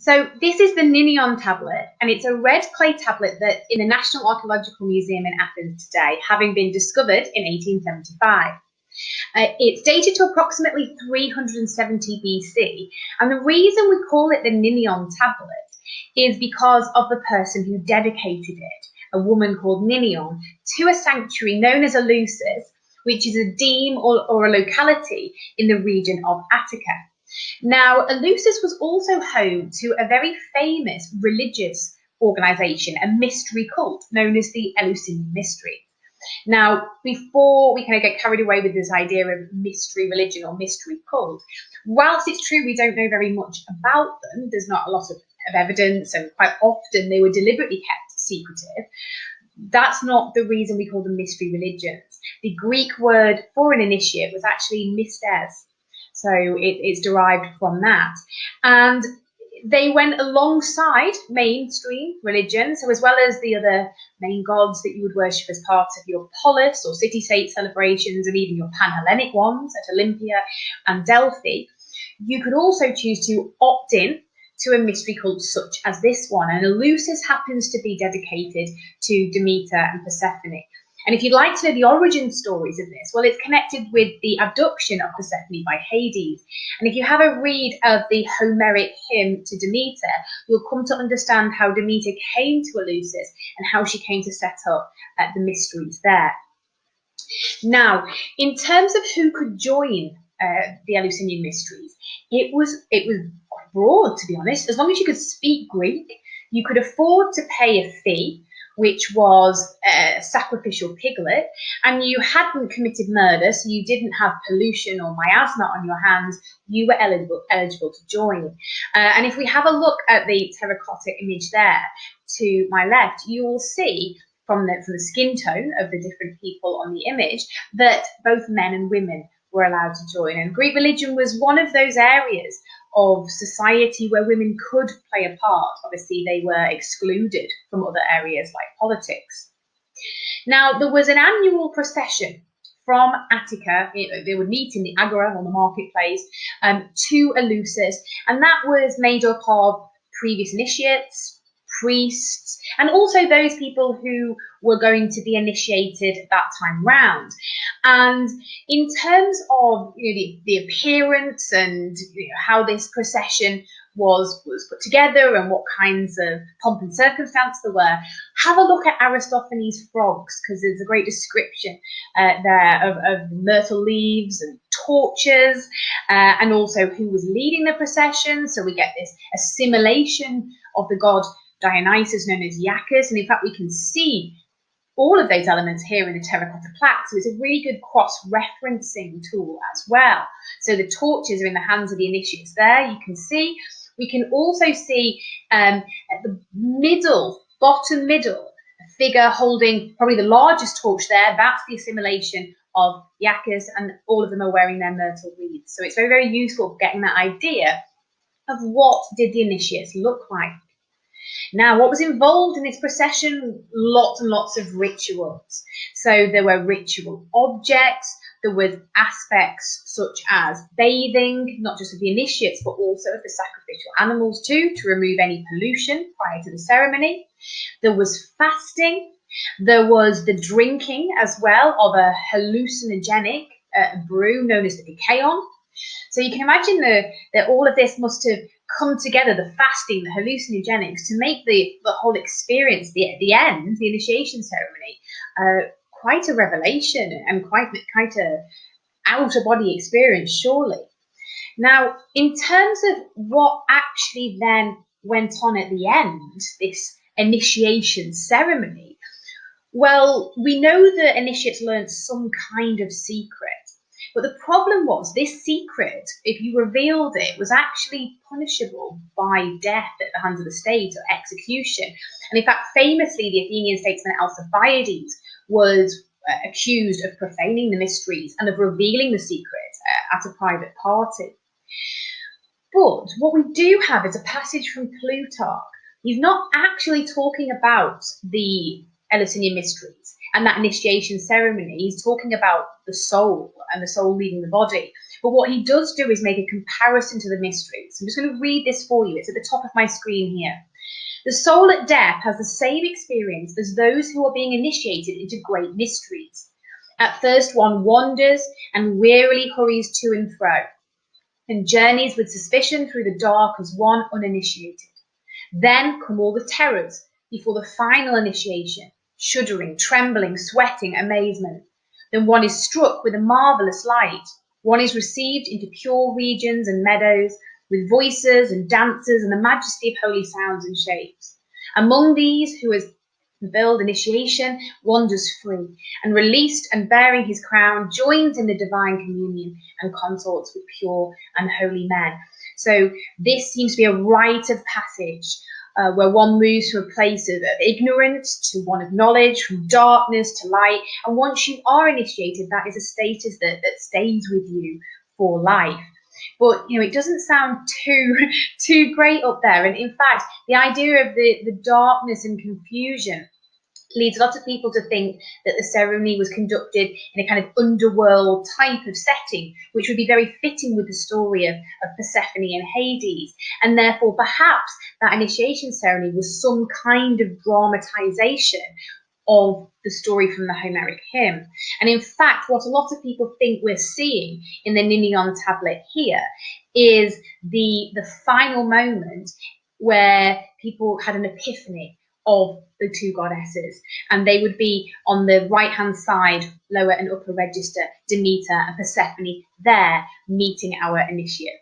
So this is the Ninnion Tablet, and it's a red clay tablet that's in the National Archaeological Museum in Athens today, having been discovered in 1875. It's dated to approximately 370 BC, and the reason we call it the Ninnion Tablet is because of the person who dedicated it, a woman called Ninnion, to a sanctuary known as Eleusis, which is a deme or a locality in the region of Attica. Now, Eleusis was also home to a very famous religious organisation, a mystery cult known as the Eleusinian Mysteries. Now, before we kind of get carried away with this idea of mystery religion or mystery cult, whilst it's true we don't know very much about them, there's not a lot of evidence, and quite often they were deliberately kept secretive, that's not the reason we call them mystery religions. The Greek word for an initiate was actually mystes, so it's derived from that. And they went alongside mainstream religion, so as well as the other main gods that you would worship as part of your polis or city-state celebrations, and even your pan-Hellenic ones at Olympia and Delphi, you could also choose to opt in to a mystery cult such as this one. And Eleusis happens to be dedicated to Demeter and Persephone. And if you'd like to know the origin stories of this, well, it's connected with the abduction of Persephone by Hades. And if you have a read of the Homeric hymn to Demeter, you'll come to understand how Demeter came to Eleusis and how she came to set up the mysteries there. Now, in terms of who could join the Eleusinian Mysteries, it was quite broad, to be honest. As long as you could speak Greek, you could afford to pay a fee, which was a sacrificial piglet, and you hadn't committed murder, so you didn't have pollution or miasma on your hands, you were eligible to join. And if we have a look at the terracotta image there to my left, you will see from the skin tone of the different people on the image that both men and women were allowed to join. And Greek religion was one of those areas of society where women could play a part. Obviously, they were excluded from other areas like politics. Now, there was an annual procession from Attica. They would meet in the agora or the marketplace to Eleusis, and that was made up of previous initiates, priests, and also those people who were going to be initiated that time round. And in terms of the appearance and how this procession was put together and what kinds of pomp and circumstance there were, have a look at Aristophanes' frogs, because there's a great description there of myrtle leaves and torches, and also who was leading the procession. So we get this assimilation of the god Dionysus, known as Iacchus, and in fact we can see all of those elements here in the terracotta plaque, so it's a really good cross-referencing tool as well. So the torches are in the hands of the initiates there, you can see. We can also see at the bottom middle, a figure holding probably the largest torch there. That's the assimilation of Iacchus, and all of them are wearing their myrtle wreaths. So it's very, very useful for getting that idea of what did the initiates look like. Now, what was involved in this procession? Lots and lots of rituals. So there were ritual objects, there were aspects such as bathing, not just of the initiates, but also of the sacrificial animals too, to remove any pollution prior to the ceremony. There was fasting. There was the drinking as well of a hallucinogenic brew known as the Dikeon. So you can imagine that all of this must have come together, the fasting, the hallucinogenics, to make the whole experience, the end, the initiation ceremony, quite a revelation and quite a out-of-body experience, surely. Now, in terms of what actually then went on at the end, this initiation ceremony, well, we know that initiates learned some kind of secret. But the problem was this secret, if you revealed it, was actually punishable by death at the hands of the state or execution. And in fact, famously, the Athenian statesman Alcibiades was accused of profaning the mysteries and of revealing the secret at a private party. But what we do have is a passage from Plutarch. He's not actually talking about the Eleusinian Mysteries and that initiation ceremony, he's talking about the soul and the soul leaving the body. But what he does do is make a comparison to the mysteries. I'm just going to read this for you. It's at the top of my screen here. The soul at death has the same experience as those who are being initiated into great mysteries. At first one wanders and wearily hurries to and fro, and journeys with suspicion through the dark as one uninitiated. Then come all the terrors before the final initiation, shuddering, trembling, sweating, amazement. Then one is struck with a marvellous light. One is received into pure regions and meadows, with voices and dances and the majesty of holy sounds and shapes. Among these, who has fulfilled initiation, wanders free, and released and bearing his crown, joins in the divine communion and consorts with pure and holy men. So this seems to be a rite of passage where one moves from a place of ignorance to one of knowledge, from darkness to light. And once you are initiated, that is a status that stays with you for life. But it doesn't sound too great up there. And in fact, the idea of the darkness and confusion leads lots of people to think that the ceremony was conducted in a kind of underworld type of setting, which would be very fitting with the story of Persephone and Hades. And therefore, perhaps that initiation ceremony was some kind of dramatization of the story from the Homeric hymn. And in fact, what a lot of people think we're seeing in the Ninnion Tablet here is the final moment where people had an epiphany of the two goddesses, and they would be on the right hand side, lower and upper register, Demeter and Persephone, there meeting our initiates.